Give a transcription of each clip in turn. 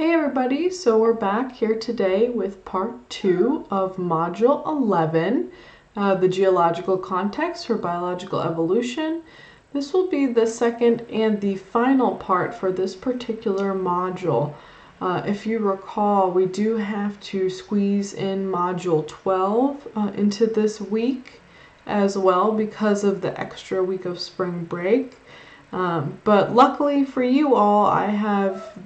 Hey everybody, so we're back here today with part 2 of Module 11, the geological context for biological evolution. This will be the second and the final part for this particular module. If you recall, we do have to squeeze in Module 12 into this week as well because of the extra week of spring break. But luckily for you all, I have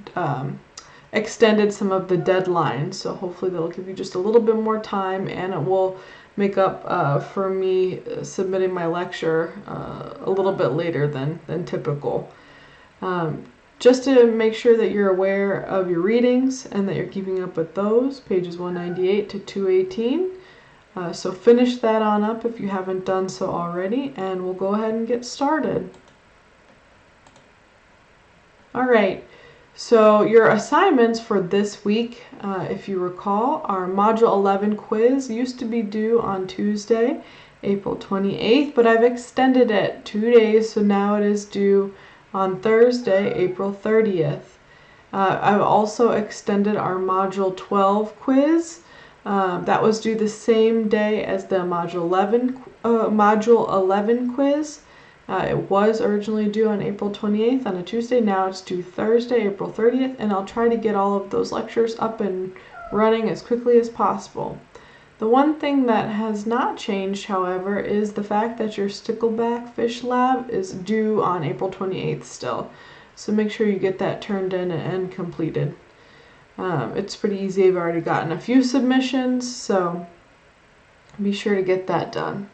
extended some of the deadlines, so hopefully that'll give you just a little bit more time, and it will make up for me submitting my lecture a little bit later than typical. Just to make sure that you're aware of your readings and that you're keeping up with those, pages 198 to 218. So finish that on up if you haven't done so already, and we'll go ahead and get started. All right. So your assignments for this week, if you recall, our Module 11 quiz used to be due on Tuesday, April 28th, but I've extended it 2 days, so now it is due on Thursday, April 30th. I've also extended our Module 12 quiz. That was due the same day as the Module 11 quiz. It was originally due on April 28th on a Tuesday. Now it's due Thursday, April 30th, and I'll try to get all of those lectures up and running as quickly as possible. The one thing that has not changed, however, is the fact that your stickleback fish lab is due on April 28th still. So make sure you get that turned in and completed. It's pretty easy. I've already gotten a few submissions, so be sure to get that done.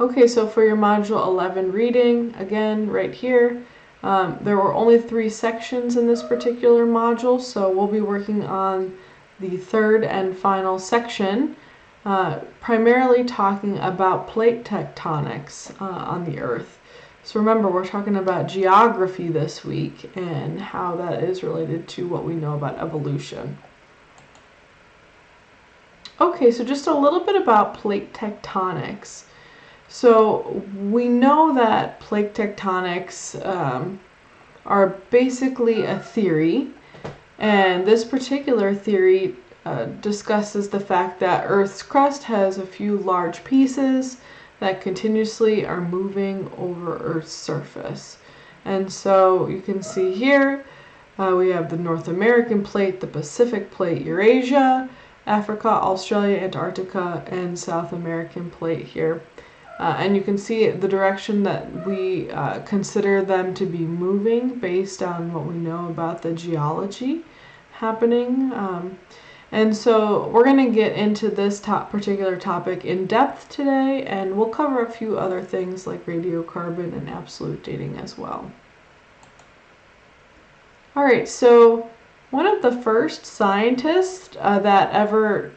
Okay, so for your Module 11 reading, again, right here, there were only 3 sections in this particular module, so we'll be working on the third and final section, primarily talking about plate tectonics on the Earth. So remember, we're talking about geography this week and how that is related to what we know about evolution. Okay, so just a little bit about plate tectonics. So we know that plate tectonics are basically a theory, and this particular theory discusses the fact that Earth's crust has a few large pieces that continuously are moving over Earth's surface. And so you can see here we have the North American plate, the Pacific plate, Eurasia, Africa, Australia, Antarctica, and South American plate here. And you can see the direction that we consider them to be moving based on what we know about the geology happening. And so we're going to get into this particular topic in depth today, and we'll cover a few other things like radiocarbon and absolute dating as well. All right, so one of the first scientists that ever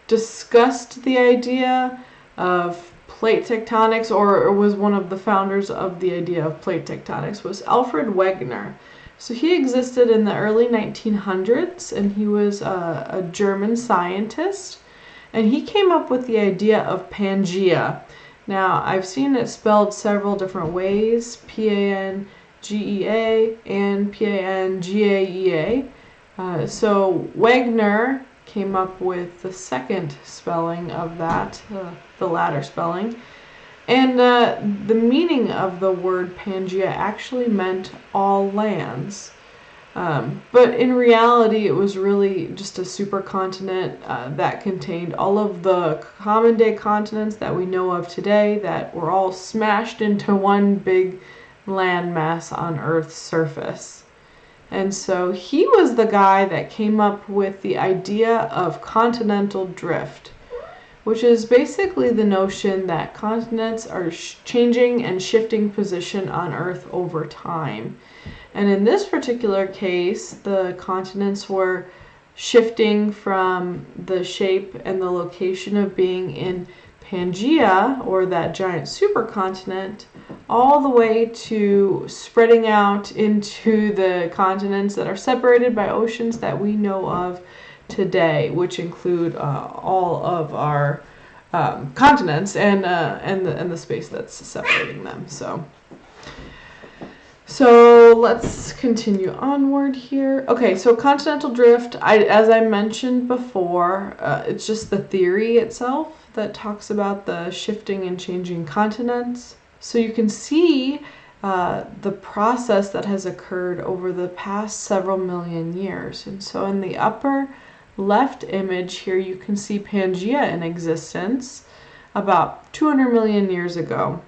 discussed the idea of plate tectonics, or was one of the founders of the idea of plate tectonics, was Alfred Wegener. So he existed in the early 1900s, and he was a German scientist, and he came up with the idea of Pangea. Now, I've seen it spelled several different ways, P-A-N-G-E-A and P-A-N-G-A-E-A. So Wegener came up with the second spelling of that, the latter spelling. And the meaning of the word Pangea actually meant all lands. But in reality, it was really just a supercontinent that contained all of the common day continents that we know of today that were all smashed into one big landmass on Earth's surface. And so he was the guy that came up with the idea of continental drift, which is basically the notion that continents are changing and shifting position on Earth over time. And in this particular case, the continents were shifting from the shape and the location of being in Pangea, or that giant supercontinent, all the way to spreading out into the continents that are separated by oceans that we know of today, which include all of our continents and the space that's separating them. So let's continue onward here. Okay, so continental drift, as I mentioned before, it's just the theory itself that talks about the shifting and changing continents. So you can see the process that has occurred over the past several million years. And so in the upper left image here, you can see Pangaea in existence about 200 million years ago.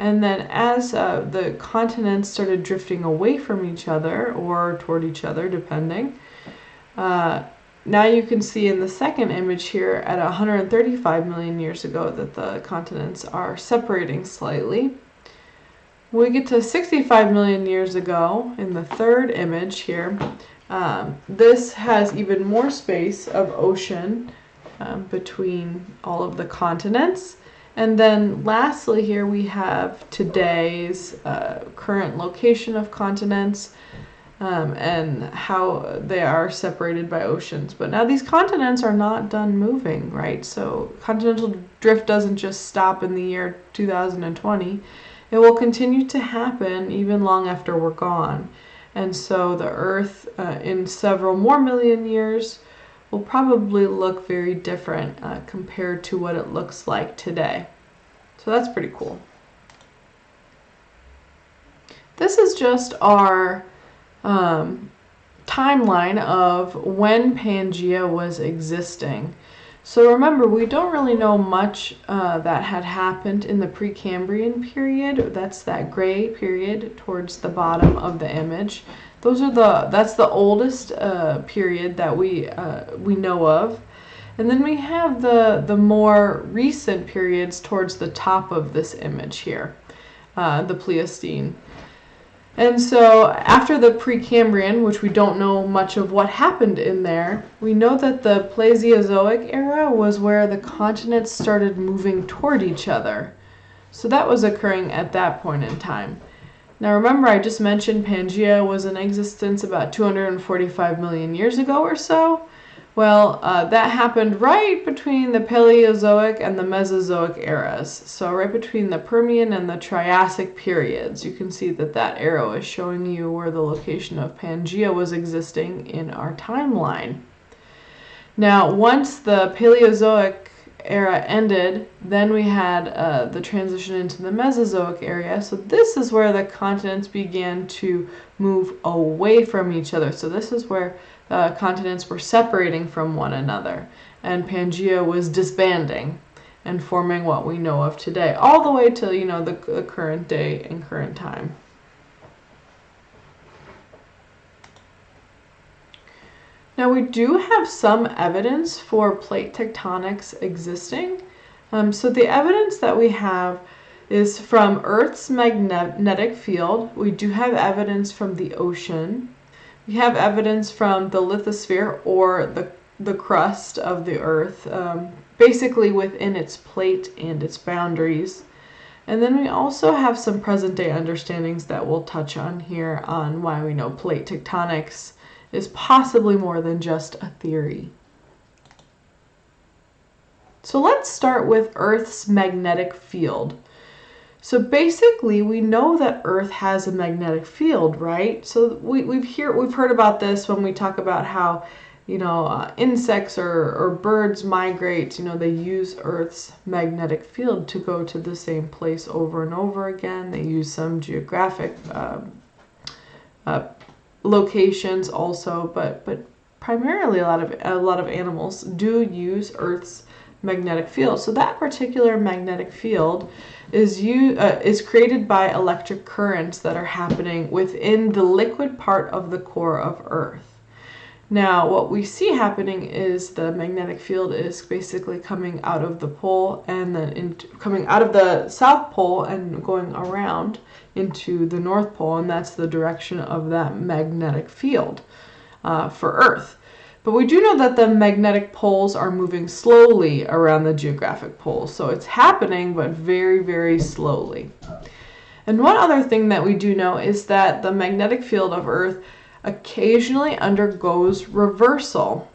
And then as the continents started drifting away from each other or toward each other, depending, now you can see in the second image here at 135 million years ago that the continents are separating slightly. When we get to 65 million years ago in the third image here, this has even more space of ocean between all of the continents. And then lastly here we have today's current location of continents and how they are separated by oceans. But now these continents are not done moving, right? So continental drift doesn't just stop in the year 2020. It will continue to happen even long after we're gone. And so the Earth in several more million years will probably look very different compared to what it looks like today. So that's pretty cool. This is just our timeline of when Pangaea was existing. So remember, we don't really know much that had happened in the Precambrian period. That's that gray period towards the bottom of the image. That's the oldest period that we know of. And then we have the more recent periods towards the top of this image here, the Pleistocene. And so after the Precambrian, which we don't know much of what happened in there, we know that the Paleozoic era was where the continents started moving toward each other. So that was occurring at that point in time. Now remember, I just mentioned Pangaea was in existence about 245 million years ago or so. Well, that happened right between the Paleozoic and the Mesozoic eras. So right between the Permian and the Triassic periods. You can see that that arrow is showing you where the location of Pangaea was existing in our timeline. Now, once the Paleozoic era ended, then we had the transition into the Mesozoic area. So this is where the continents began to move away from each other. So this is where continents were separating from one another, and Pangaea was disbanding and forming what we know of today, all the way to the current day and current time. Now we do have some evidence for plate tectonics existing. So the evidence that we have is from Earth's magnetic field. We do have evidence from the ocean. We have evidence from the lithosphere, or the crust of the Earth, basically within its plate and its boundaries. And then we also have some present-day understandings that we'll touch on here on why we know plate tectonics is possibly more than just a theory. So let's start with Earth's magnetic field. So basically, we know that Earth has a magnetic field, right? So we've heard about this when we talk about how, insects or birds migrate. They use Earth's magnetic field to go to the same place over and over again. They use some geographic locations also, but primarily a lot of animals do use Earth's magnetic field. So that particular magnetic field is created by electric currents that are happening within the liquid part of the core of Earth. Now, what we see happening is the magnetic field is basically coming out of the pole and then coming out of the South Pole and going around into the North Pole, and that's the direction of that magnetic field for Earth. But we do know that the magnetic poles are moving slowly around the geographic poles. So it's happening, but very, very slowly. And one other thing that we do know is that the magnetic field of Earth occasionally undergoes reversal.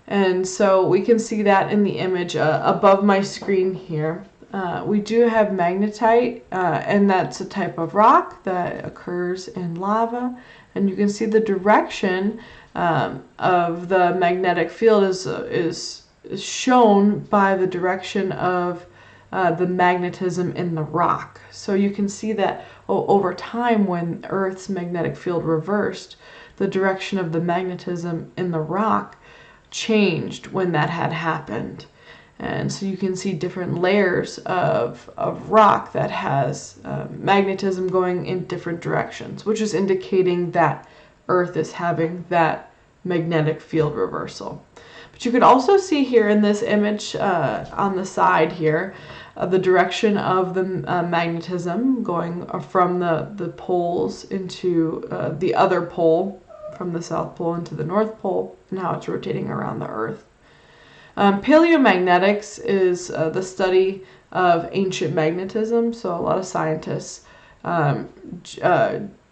And so we can see that in the image above my screen here. we do have magnetite, and that's a type of rock that occurs in lava. And you can see the direction of the magnetic field is shown by the direction of the magnetism in the rock. So you can see that over time, when Earth's magnetic field reversed, the direction of the magnetism in the rock changed when that had happened. And so you can see different layers of rock that has magnetism going in different directions, which is indicating that Earth is having that magnetic field reversal. But you could also see here in this image on the side here, the direction of the magnetism going from the poles into the other pole, from the South Pole into the North Pole, and how it's rotating around the Earth. Paleomagnetics is the study of ancient magnetism, so a lot of scientists,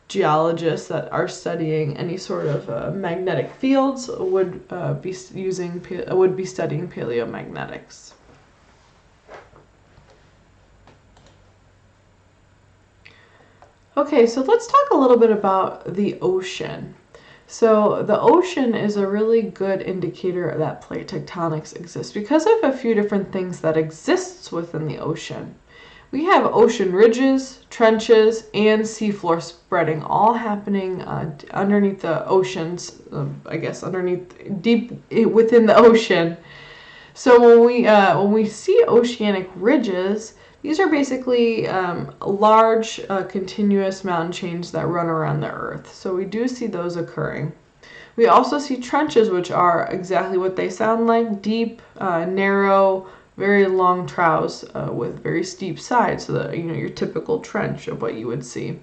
geologists that are studying any sort of magnetic fields would be studying paleomagnetics. Okay, so let's talk a little bit about the ocean. So the ocean is a really good indicator that plate tectonics exists because of a few different things that exists within the ocean. We have ocean ridges, trenches, and seafloor spreading all happening underneath the oceans, I guess underneath, deep within the ocean. So when we see oceanic ridges, these are basically large continuous mountain chains that run around the Earth. So we do see those occurring. We also see trenches, which are exactly what they sound like, deep, narrow, very long troughs with very steep sides, so that your typical trench of what you would see.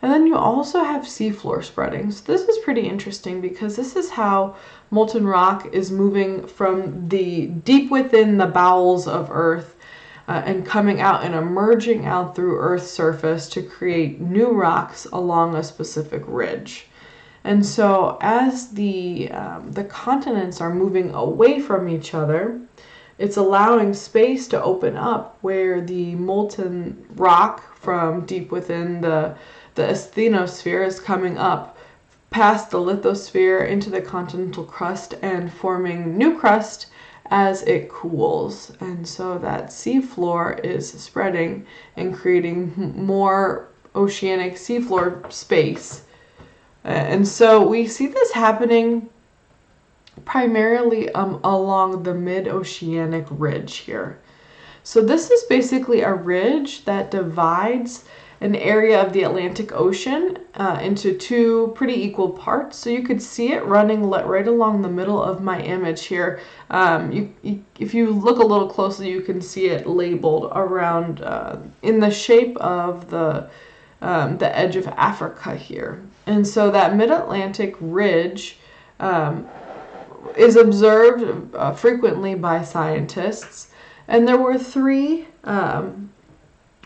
And then you also have seafloor spreading. So this is pretty interesting because this is how molten rock is moving from the deep within the bowels of Earth and coming out and emerging out through Earth's surface to create new rocks along a specific ridge. And so as the continents are moving away from each other, it's allowing space to open up where the molten rock from deep within the asthenosphere is coming up past the lithosphere into the continental crust and forming new crust as it cools. And so that seafloor is spreading and creating more oceanic seafloor space. And so we see this happening primarily along the mid-oceanic ridge here. So this is basically a ridge that divides an area of the Atlantic Ocean into two pretty equal parts. So you could see it running right along the middle of my image here. If you look a little closely, you can see it labeled around in the shape of the edge of Africa here. And so that mid-Atlantic ridge is observed frequently by scientists. And there were three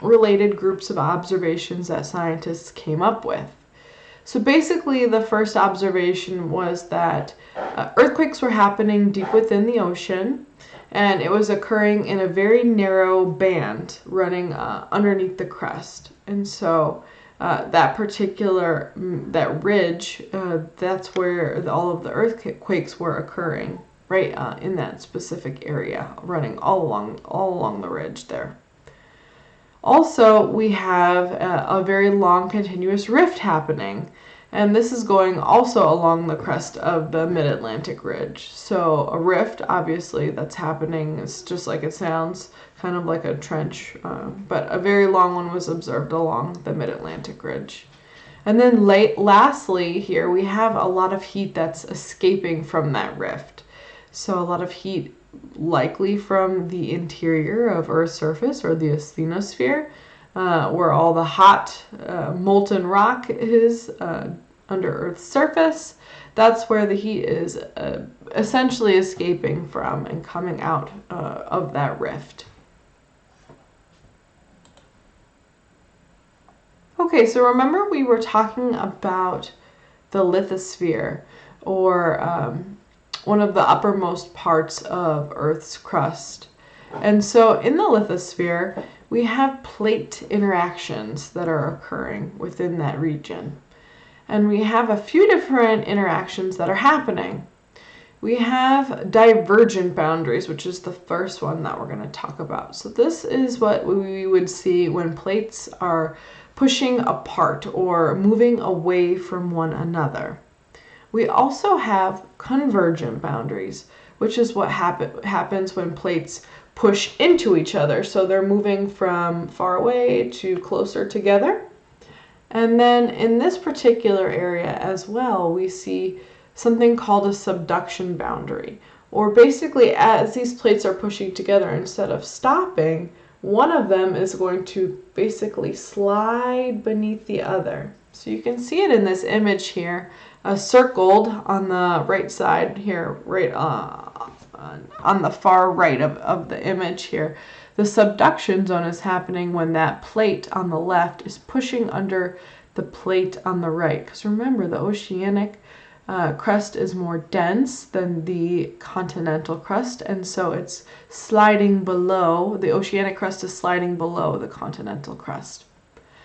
related groups of observations that scientists came up with. So basically, the first observation was that earthquakes were happening deep within the ocean, and it was occurring in a very narrow band running underneath the crust. And so that ridge, that's where all of the earthquakes were occurring, right in that specific area, running all along the ridge there. Also, we have a very long continuous rift happening, and this is going also along the crest of the mid-Atlantic ridge. So a rift, obviously, that's happening, is just like it sounds, kind of like a trench, but a very long one was observed along the mid-Atlantic ridge. And then lastly here, we have a lot of heat that's escaping from that rift. So a lot of heat likely from the interior of Earth's surface, or the asthenosphere, where all the hot molten rock is under Earth's surface. That's where the heat is essentially escaping from and coming out of that rift. Okay, so remember we were talking about the lithosphere, or one of the uppermost parts of Earth's crust. And so in the lithosphere, we have plate interactions that are occurring within that region. And we have a few different interactions that are happening. We have divergent boundaries, which is the first one that we're going to talk about. So this is what we would see when plates are pushing apart or moving away from one another. We also have convergent boundaries, which is what happens when plates push into each other. So they're moving from far away to closer together. And then in this particular area as well, we see something called a subduction boundary. Or basically, as these plates are pushing together, instead of stopping, one of them is going to basically slide beneath the other. So you can see it in this image here, circled on the right side here, right on the far right of the image here. The subduction zone is happening when that plate on the left is pushing under the plate on the right. Because remember, the oceanic crust is more dense than the continental crust, and so it's sliding below, the oceanic crust is sliding below the continental crust.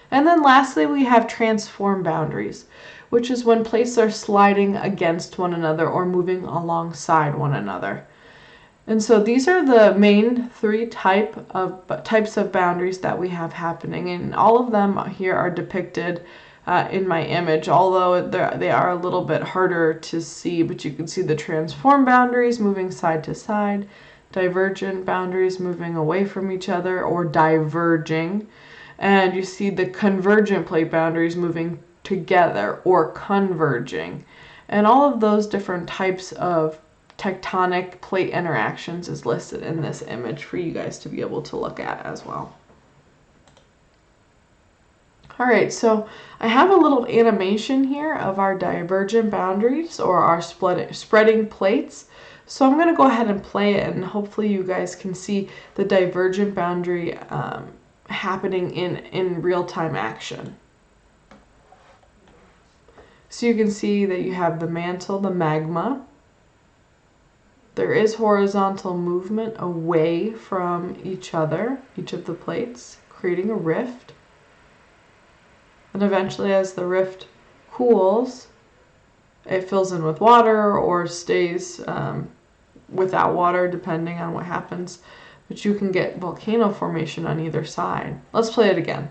And then lastly, we have transform boundaries, which is when plates are sliding against one another or moving alongside one another. And so these are the main three types of boundaries that we have happening, and all of them here are depicted in my image, although they are a little bit harder to see, but you can see the transform boundaries moving side to side, divergent boundaries moving away from each other or diverging, and you see the convergent plate boundaries moving together or converging. And all of those different types of tectonic plate interactions is listed in this image for you guys to be able to look at as well. All right, so I have a little animation here of our divergent boundaries or our spreading plates. So I'm going to go ahead and play it, and hopefully you guys can see the divergent boundary happening in real-time action. So you can see that you have the mantle, the magma. There is horizontal movement away from each other, each of the plates, creating a rift. And eventually, as the rift cools, it fills in with water or stays without water, depending on what happens. But you can get volcano formation on either side. Let's play it again.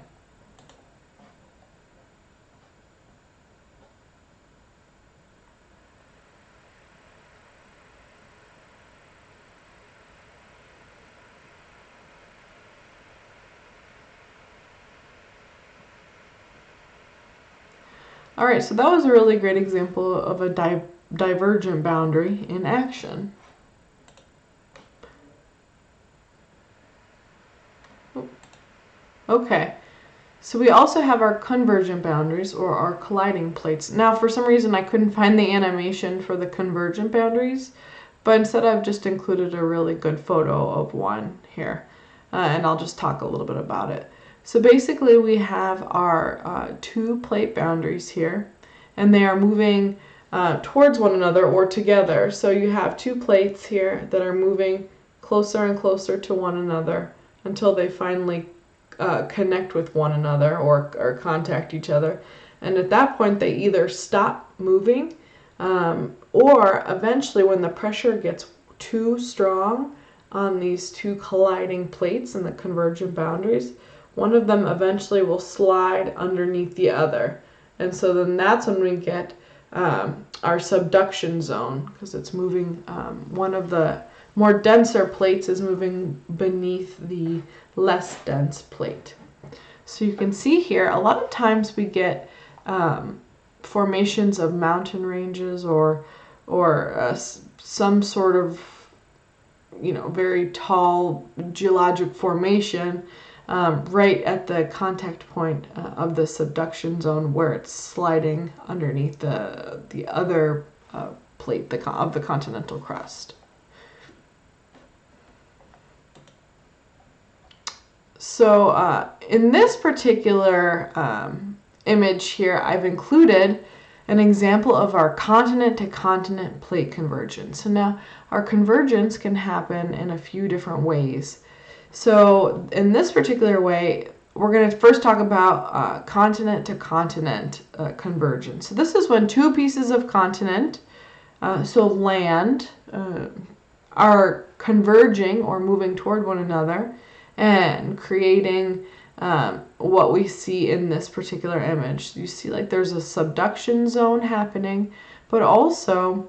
All right, so that was a really great example of a divergent boundary in action. Okay, so we also have our convergent boundaries or our colliding plates. Now, for some reason, I couldn't find the animation for the convergent boundaries, but instead I've just included a really good photo of one here, and I'll just talk a little bit about it. So basically we have our two plate boundaries here, and they are moving towards one another or together. So you have two plates here that are moving closer and closer to one another until they finally connect with one another or contact each other. And at that point they either stop moving or eventually when the pressure gets too strong on these two colliding plates and the convergent boundaries, one of them eventually will slide underneath the other. And so then that's when we get our subduction zone, because it's moving, one of the more denser plates is moving beneath the less dense plate. So you can see here, a lot of times we get formations of mountain ranges or some sort of, very tall geologic formation right at the contact point of the subduction zone where it's sliding underneath the other plate of the continental crust. So in this particular image here, I've included an example of our continent to continent plate convergence. So now our convergence can happen in a few different ways. So in this particular way, we're going to first talk about continent to continent convergence. So this is when two pieces of continent, so land, are converging or moving toward one another and creating what we see in this particular image. You see like there's a subduction zone happening, but also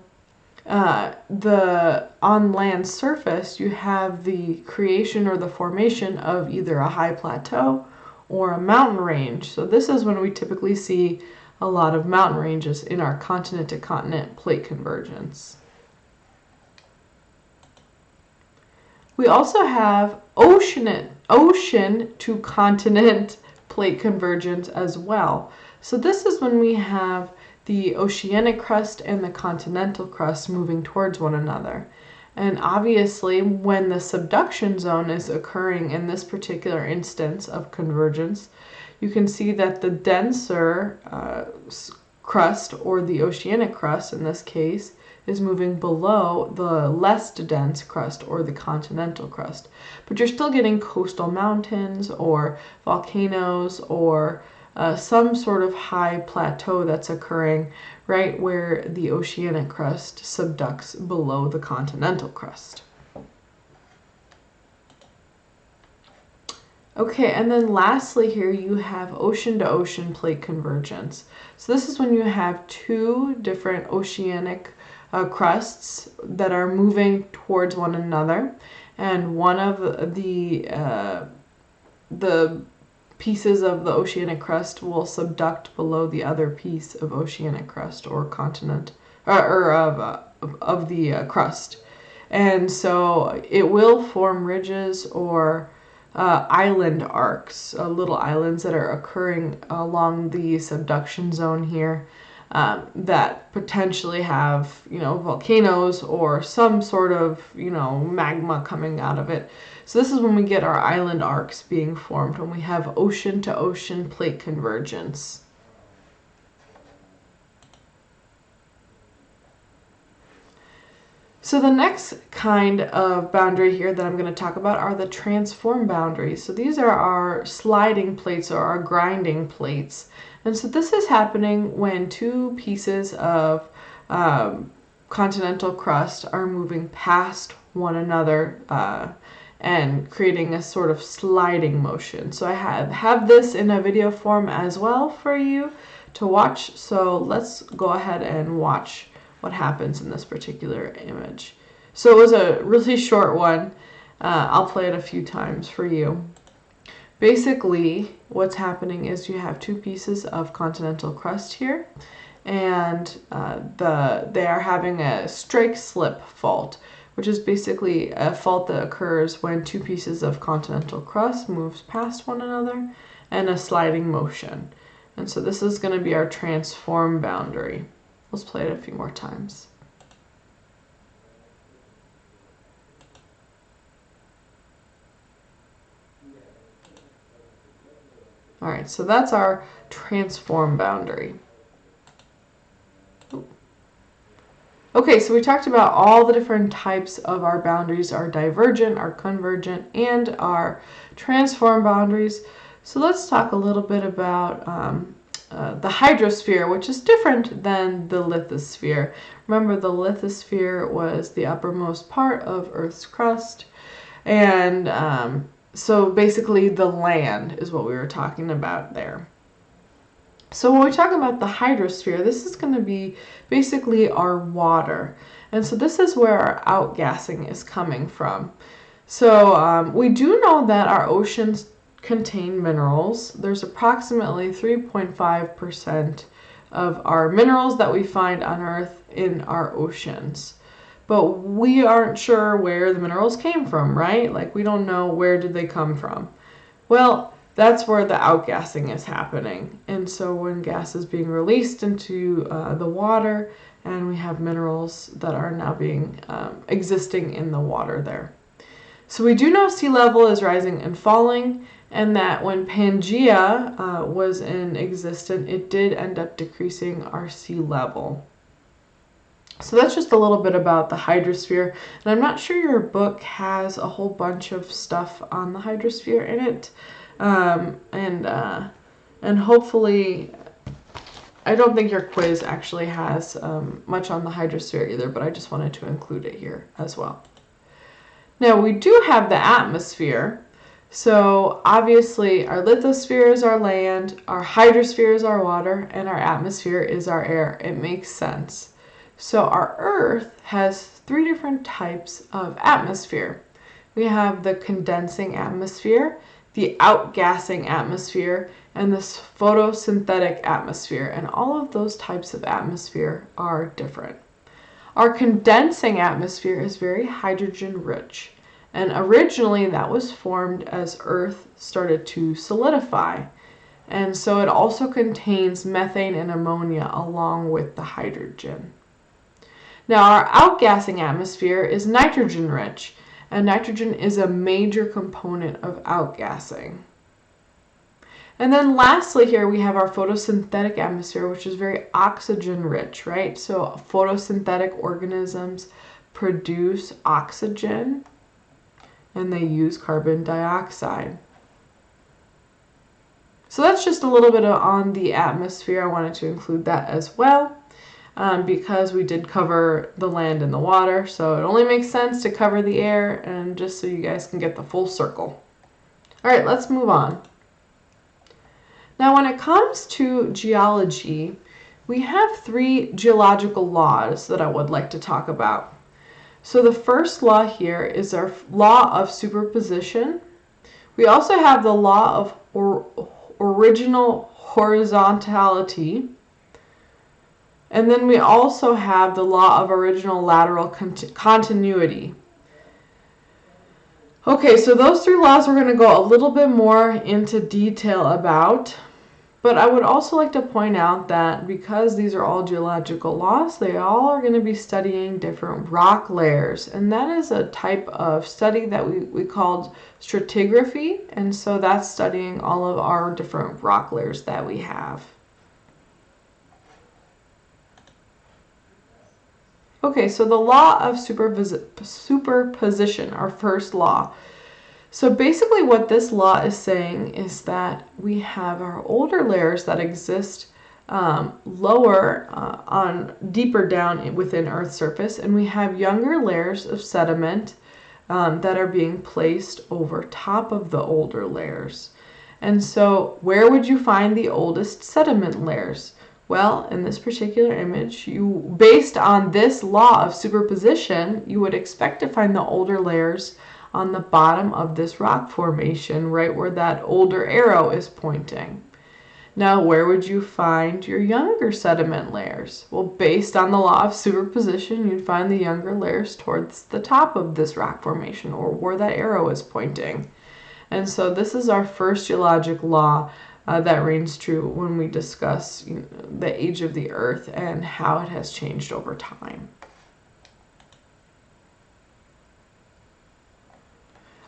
on land surface you have the creation or the formation of either a high plateau or a mountain range. So this is when we typically see a lot of mountain ranges in our continent to continent plate convergence. We also have ocean to continent plate convergence as well. So this is when we have the oceanic crust and the continental crust moving towards one another. And obviously, when the subduction zone is occurring in this particular instance of convergence, you can see that the denser crust, or the oceanic crust in this case, is moving below the less dense crust, or the continental crust. But you're still getting coastal mountains or volcanoes or some sort of high plateau that's occurring right where the oceanic crust subducts below the continental crust. Okay, and then lastly here you have ocean to ocean plate convergence. So this is when you have two different oceanic crusts that are moving towards one another, and one of the pieces of the oceanic crust will subduct below the other piece of oceanic crust or continent of the crust, and so it will form ridges or island arcs, little islands that are occurring along the subduction zone here, that potentially have, volcanoes or some sort of, magma coming out of it. So this is when we get our island arcs being formed, when we have ocean to ocean plate convergence. So the next kind of boundary here that I'm going to talk about are the transform boundaries. So these are our sliding plates or our grinding plates. And so this is happening when two pieces of continental crust are moving past one another and creating a sort of sliding motion. So I have this in a video form as well for you to watch. So let's go ahead and watch what happens in this particular image. So it was a really short one. I'll play it a few times for you. Basically, what's happening is you have two pieces of continental crust here, and they are having a strike-slip fault, which is basically a fault that occurs when two pieces of continental crust moves past one another, and a sliding motion. And so this is going to be our transform boundary. Let's play it a few more times. All right, so that's our transform boundary. Okay, so we talked about all the different types of our boundaries, our divergent, our convergent, and our transform boundaries. So let's talk a little bit about the hydrosphere, which is different than the lithosphere. Remember, the lithosphere was the uppermost part of Earth's crust, and so basically the land is what we were talking about there. So when we talk about the hydrosphere, this is going to be basically our water. And so this is where our outgassing is coming from. So we do know that our oceans contain minerals. There's approximately 3.5% of our minerals that we find on Earth in our oceans. But we aren't sure where the minerals came from, right? Like, we don't know where did they come from. Well, that's where the outgassing is happening. And so when gas is being released into the water, and we have minerals that are now being existing in the water there. So we do know sea level is rising and falling, and that when Pangea was in existence, it did end up decreasing our sea level. So that's just a little bit about the hydrosphere. And I'm not sure your book has a whole bunch of stuff on the hydrosphere in it. And hopefully, I don't think your quiz actually has much on the hydrosphere either, but I just wanted to include it here as well. Now we do have the atmosphere. So obviously our lithosphere is our land, our hydrosphere is our water, and our atmosphere is our air. It makes sense. So our Earth has 3 different types of atmosphere. We have the condensing atmosphere, the outgassing atmosphere, and this photosynthetic atmosphere. And all of those types of atmosphere are different. Our condensing atmosphere is very hydrogen rich. And originally that was formed as Earth started to solidify. And so it also contains methane and ammonia along with the hydrogen. Now our outgassing atmosphere is nitrogen rich, and nitrogen is a major component of outgassing. And then lastly here we have our photosynthetic atmosphere, which is very oxygen rich, right? So photosynthetic organisms produce oxygen and they use carbon dioxide. So that's just a little bit on the atmosphere. I wanted to include that as well. Because we did cover the land and the water, so it only makes sense to cover the air, and just so you guys can get the full circle. All right, let's move on. Now when it comes to geology, we have 3 geological laws that I would like to talk about. So the first law here is our law of superposition. We also have the law of original horizontality. And then we also have the law of original lateral continuity. Okay, so those 3 laws we're going to go a little bit more into detail about. But I would also like to point out that because these are all geological laws, they all are going to be studying different rock layers. And that is a type of study that we called stratigraphy. And so that's studying all of our different rock layers that we have. Okay, so the law of superposition, our first law. So basically what this law is saying is that we have our older layers that exist deeper down within Earth's surface, and we have younger layers of sediment that are being placed over top of the older layers. And so where would you find the oldest sediment layers? Well, in this particular image, based on this law of superposition, you would expect to find the older layers on the bottom of this rock formation, right where that older arrow is pointing. Now, where would you find your younger sediment layers? Well, based on the law of superposition, you'd find the younger layers towards the top of this rock formation, or where that arrow is pointing. And so this is our first geologic law that reigns true when we discuss the age of the Earth and how it has changed over time.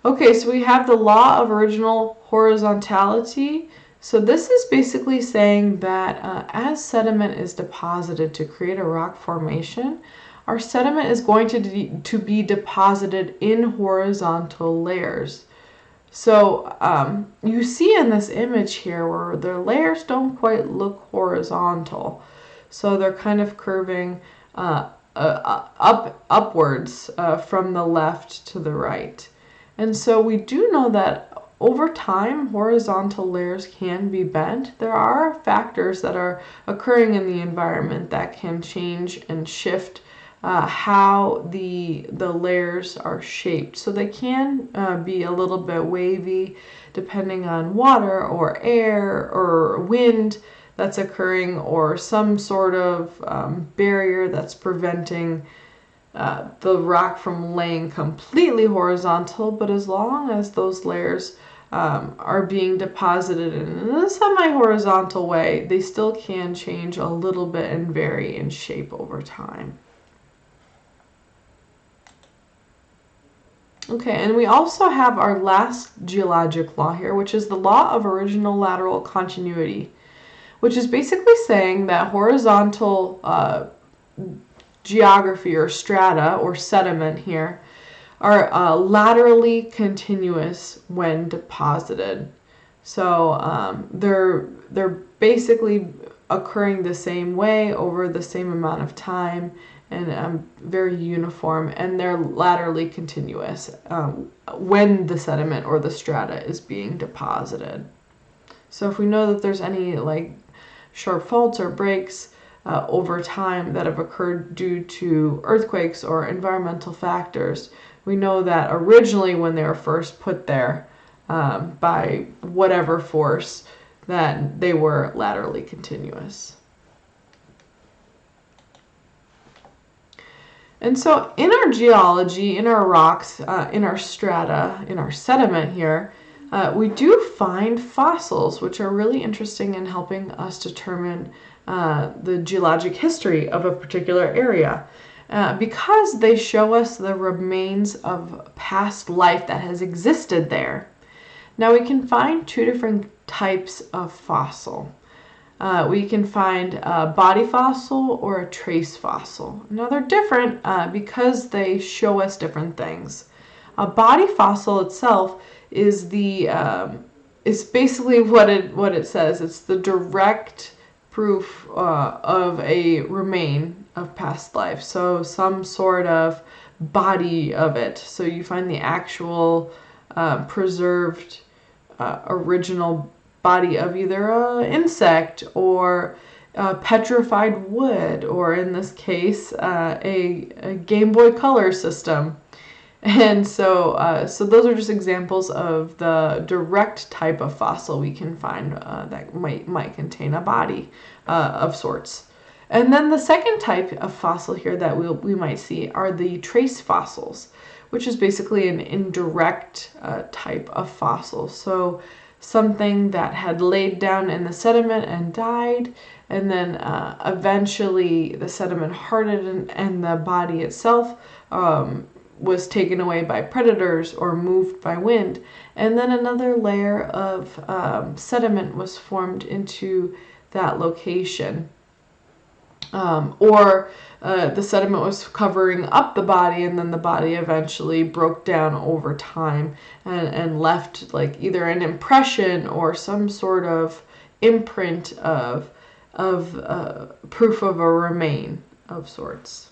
Okay, so we have the law of original horizontality. So this is basically saying that as sediment is deposited to create a rock formation, our sediment is going to be deposited in horizontal layers. So you see in this image here where the layers don't quite look horizontal. So they're kind of curving upwards from the left to the right. And so we do know that over time, horizontal layers can be bent. There are factors that are occurring in the environment that can change and shift how the layers are shaped. So they can be a little bit wavy depending on water or air or wind that's occurring, or some sort of barrier that's preventing the rock from laying completely horizontal. But as long as those layers are being deposited in a semi-horizontal way, they still can change a little bit and vary in shape over time. Okay, and we also have our last geologic law here, which is the law of original lateral continuity, which is basically saying that horizontal geography or strata or sediment here are laterally continuous when deposited. So they're basically occurring the same way over the same amount of time, and very uniform, and they're laterally continuous when the sediment or the strata is being deposited. So if we know that there's any like sharp faults or breaks over time that have occurred due to earthquakes or environmental factors, we know that originally when they were first put there by whatever force, that they were laterally continuous. And so in our geology, in our rocks, in our strata, in our sediment here, we do find fossils, which are really interesting in helping us determine the geologic history of a particular area. Because they show us the remains of past life that has existed there. Now we can find two different types of fossil. We can find a body fossil or a trace fossil. Now they're different because they show us different things. A body fossil itself is is basically what it says. It's the direct proof of a remain of past life. So some sort of body of it. So you find the actual preserved original body of either an insect or petrified wood, or in this case, a Game Boy Color system. And so those are just examples of the direct type of fossil we can find that might contain a body of sorts. And then the second type of fossil here that we might see are the trace fossils, which is basically an indirect type of fossil. So something that had laid down in the sediment and died, and then eventually the sediment hardened and the body itself was taken away by predators or moved by wind, and then another layer of sediment was formed into that location. Or the sediment was covering up the body, and then the body eventually broke down over time and left like either an impression or some sort of imprint of proof of a remain of sorts.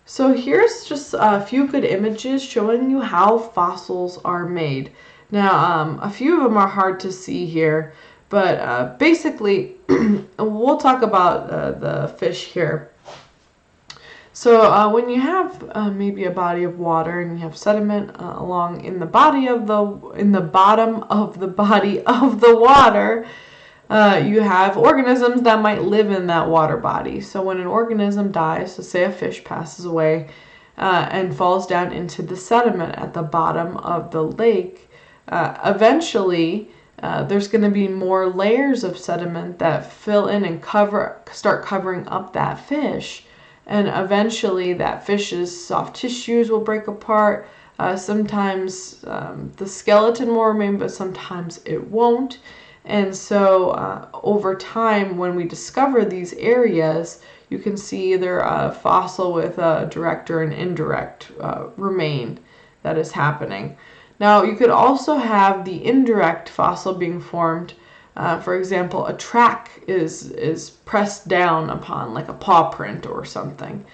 So here's just a few good images showing you how fossils are made. Now, a few of them are hard to see here, but basically, we'll talk about the fish here. So when you have maybe a body of water and you have sediment along in the bottom of the body of the water, you have organisms that might live in that water body. So when an organism dies, so say a fish passes away and falls down into the sediment at the bottom of the lake, eventually there's going to be more layers of sediment that fill in and start covering up that fish. And eventually that fish's soft tissues will break apart. Sometimes the skeleton will remain, but sometimes it won't. And so over time, when we discover these areas, you can see either a fossil with a direct or an indirect remain that is happening. Now, you could also have the indirect fossil being formed. For example, a track is pressed down upon, like a paw print or something,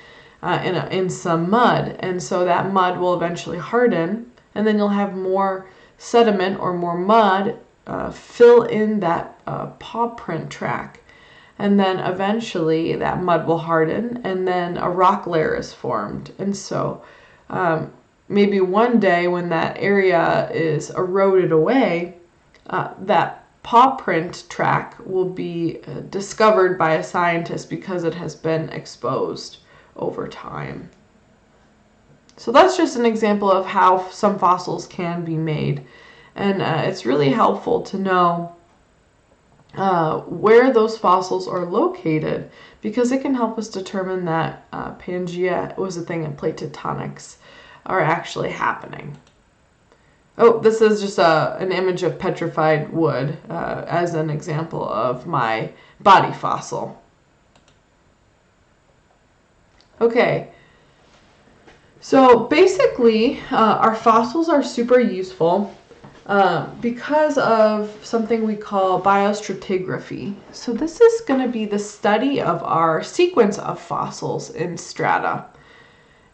in some mud. And so that mud will eventually harden, and then you'll have more sediment or more mud fill in that paw print track. And then eventually that mud will harden, and then a rock layer is formed. And so maybe one day when that area is eroded away, that paw print track will be discovered by a scientist because it has been exposed over time. So that's just an example of how some fossils can be made. And it's really helpful to know where those fossils are located, because it can help us determine that Pangea was a thing and plate tectonics are actually happening. Oh, this is just an image of petrified wood as an example of my body fossil. Okay, so basically our fossils are super useful because of something we call biostratigraphy. So this is going to be the study of our sequence of fossils in strata.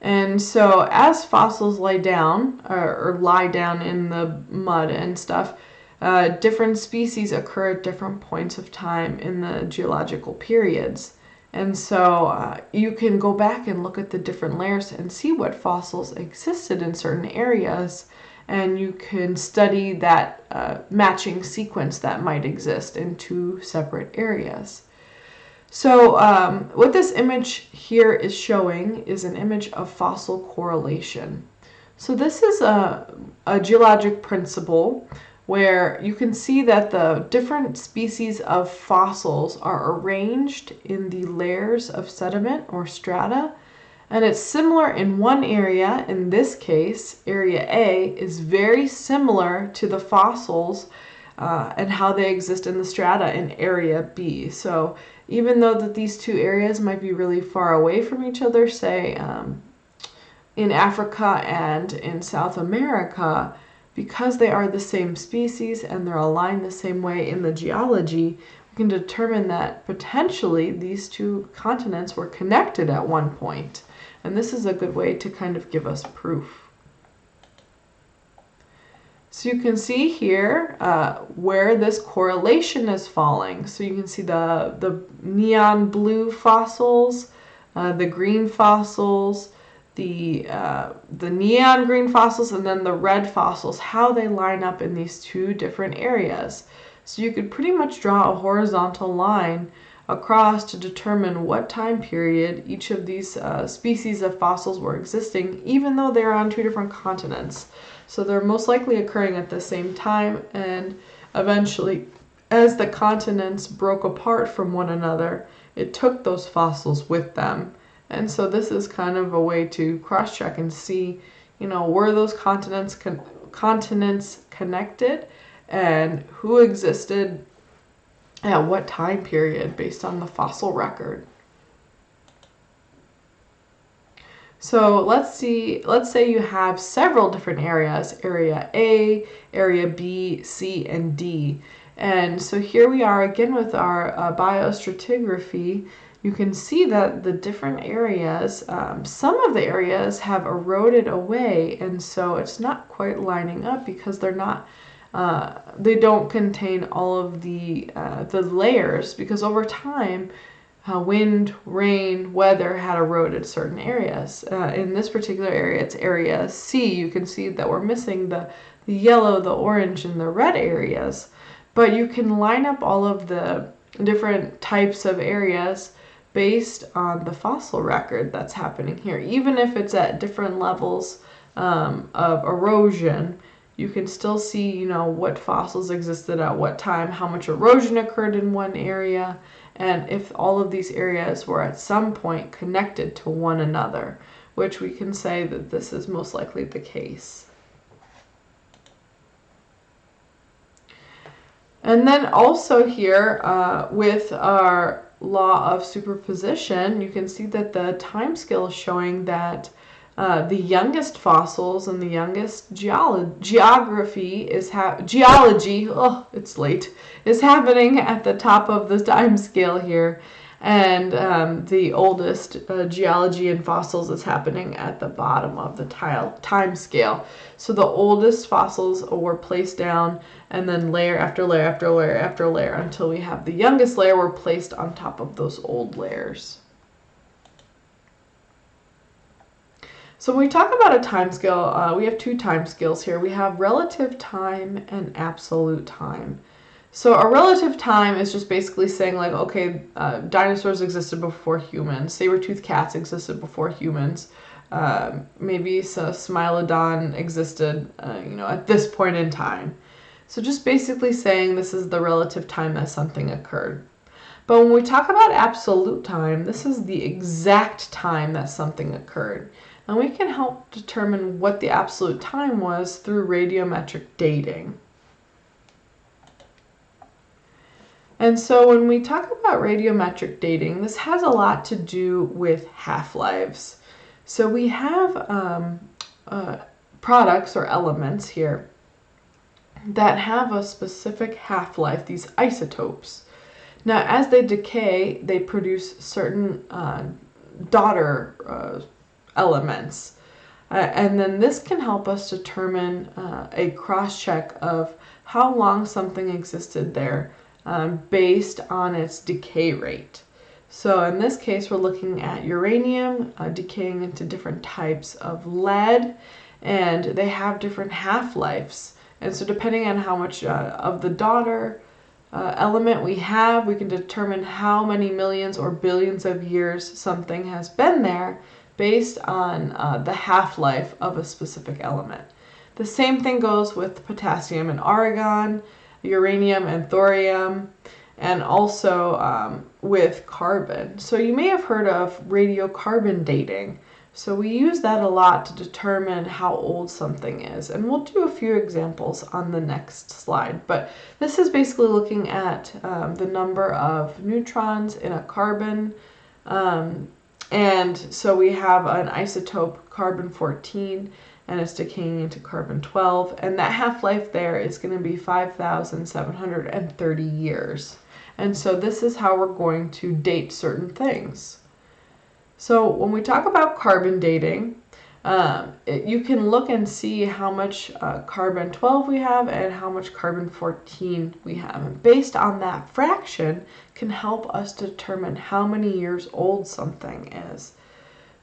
And so as fossils lay down or lie down in the mud and stuff, different species occur at different points of time in the geological periods. And so you can go back and look at the different layers and see what fossils existed in certain areas, and you can study that matching sequence that might exist in two separate areas. So what this image here is showing is an image of fossil correlation. So this is a geologic principle where you can see that the different species of fossils are arranged in the layers of sediment or strata. And it's similar in one area. In this case, area A is very similar to the fossils and how they exist in the strata in area B. So even though that these two areas might be really far away from each other, say in Africa and in South America, because they are the same species and they're aligned the same way in the geology, we can determine that potentially these two continents were connected at one point. And this is a good way to kind of give us proof. So you can see here where this correlation is falling. So you can see the neon blue fossils, the green fossils, the neon green fossils, and then the red fossils, how they line up in these two different areas. So you could pretty much draw a horizontal line across to determine what time period each of these species of fossils were existing, even though they're on two different continents. So they're most likely occurring at the same time, and eventually, as the continents broke apart from one another, it took those fossils with them. And so this is kind of a way to cross-check and see, were those continents connected, and who existed at what time period based on the fossil record. So let's say you have several different areas, area A, area B, C, and D. And so here we are again with our biostratigraphy. You can see that the different areas, some of the areas have eroded away, and so it's not quite lining up because they're not, they don't contain all of the layers, because over time, wind, rain, weather had eroded certain areas. In this particular area, it's area C. You can see that we're missing the yellow, the orange, and the red areas. But you can line up all of the different types of areas based on the fossil record that's happening here. Even if it's at different levels of erosion, you can still see, what fossils existed at what time, how much erosion occurred in one area, and if all of these areas were at some point connected to one another, which we can say that this is most likely the case. And then also here with our law of superposition, you can see that the time scale is showing that the youngest fossils and the youngest geology is happening at the top of the time scale here, and the oldest geology and fossils is happening at the bottom of the time scale. So the oldest fossils were placed down, and then layer after layer after layer after layer until we have the youngest layer were placed on top of those old layers. So when we talk about a time scale, we have two time scales here. We have relative time and absolute time. So a relative time is just basically saying like, okay, dinosaurs existed before humans. Saber-toothed cats existed before humans. Maybe Smilodon existed, at this point in time. So just basically saying this is the relative time that something occurred. But when we talk about absolute time, this is the exact time that something occurred. And we can help determine what the absolute time was through radiometric dating. And so when we talk about radiometric dating, this has a lot to do with half-lives. So we have products or elements here that have a specific half-life, these isotopes. Now, as they decay, they produce certain daughter elements. And then this can help us determine a cross-check of how long something existed there based on its decay rate. So in this case, we're looking at uranium decaying into different types of lead, and they have different half-lives. And so depending on how much of the daughter element we have, we can determine how many millions or billions of years something has been there based on the half-life of a specific element. The same thing goes with potassium and argon, uranium and thorium, and also with carbon. So you may have heard of radiocarbon dating. So we use that a lot to determine how old something is. And we'll do a few examples on the next slide. But this is basically looking at the number of neutrons in a carbon. And so we have an isotope carbon-14, and it's decaying into carbon-12. And that half-life there is going to be 5,730 years. And so this is how we're going to date certain things. So when we talk about carbon dating, you can look and see how much carbon-12 we have and how much carbon-14 we have. And based on that fraction can help us determine how many years old something is.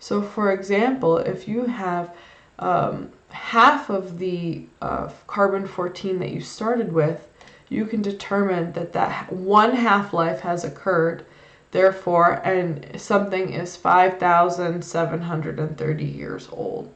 So for example, if you have half of the carbon-14 that you started with, you can determine that one half-life has occurred. Therefore, and something is 5,730 years old.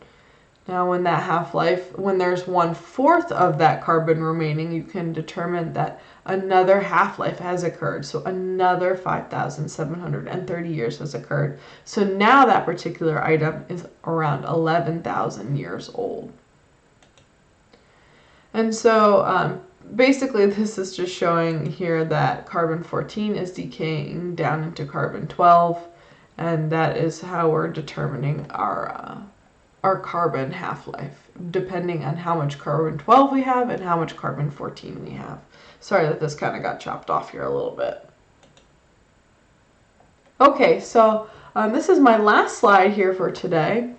Now, when that half-life, when there's 1/4 of that carbon remaining, you can determine that another half-life has occurred. So another 5,730 years has occurred. So now that particular item is around 11,000 years old. And so, basically, this is just showing here that carbon-14 is decaying down into carbon-12, and that is how we're determining our carbon half-life, depending on how much carbon-12 we have and how much carbon-14 we have. Sorry that this kind of got chopped off here a little bit. Okay, so this is my last slide here for today.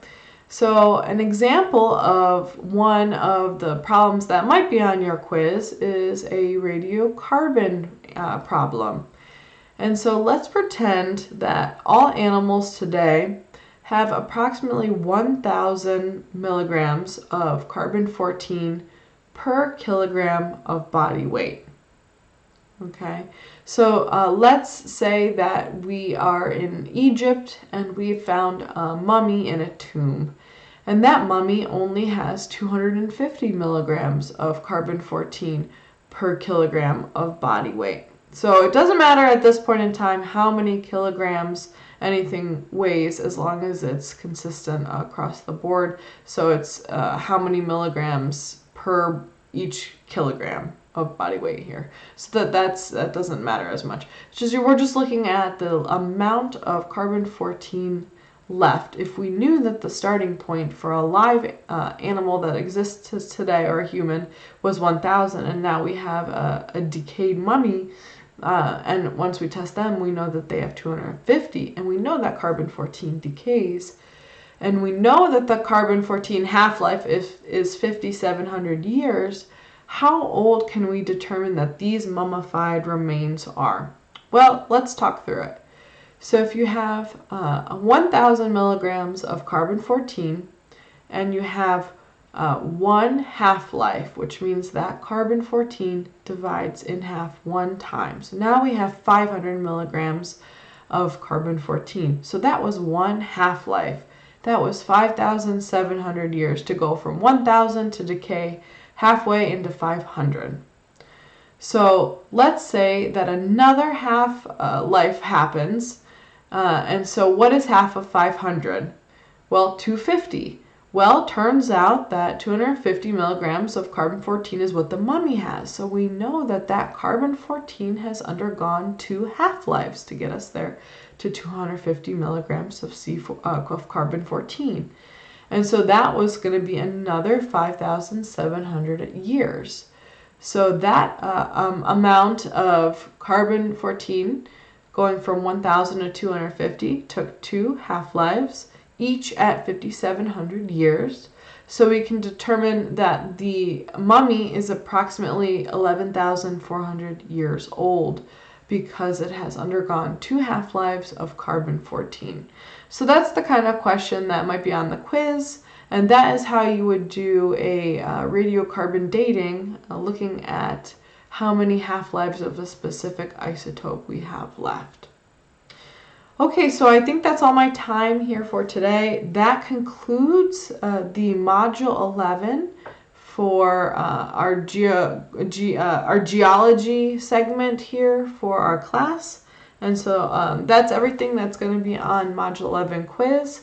So an example of one of the problems that might be on your quiz is a radiocarbon problem. And so let's pretend that all animals today have approximately 1,000 milligrams of carbon-14 per kilogram of body weight. Okay, so let's say that we are in Egypt and we found a mummy in a tomb. And that mummy only has 250 milligrams of carbon-14 per kilogram of body weight. So it doesn't matter at this point in time how many kilograms anything weighs, as long as it's consistent across the board. So it's how many milligrams per each kilogram of body weight here. So that doesn't matter as much. It's just we're just looking at the amount of carbon-14 left. If we knew that the starting point for a live animal that exists today, or a human, was 1,000, and now we have a decayed mummy, and once we test them, we know that they have 250, and we know that carbon-14 decays, and we know that the carbon-14 half-life is 5,700 years, how old can we determine that these mummified remains are? Well, let's talk through it. So if you have 1,000 milligrams of carbon-14 and you have one half-life, which means that carbon-14 divides in half one time. So now we have 500 milligrams of carbon-14. So that was one half-life. That was 5,700 years to go from 1,000 to decay halfway into 500. So let's say that another half life happens. And so what is half of 500? Well, 250. Well, turns out that 250 milligrams of carbon-14 is what the mummy has. So we know that that carbon-14 has undergone 2 half-lives to get us there to 250 milligrams of carbon-14. And so that was going to be another 5,700 years. So that amount of carbon-14 going from 1,000 to 250 took 2 half-lives, each at 5,700 years. So we can determine that the mummy is approximately 11,400 years old because it has undergone 2 half-lives of carbon-14. So that's the kind of question that might be on the quiz, and that is how you would do a radiocarbon dating, looking at how many half-lives of a specific isotope we have left. Okay, so I think that's all my time here for today. That concludes the Module 11 for our geology segment here for our class. And so that's everything that's going to be on Module 11 quiz.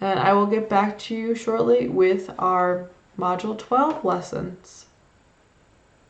And I will get back to you shortly with our Module 12 lessons.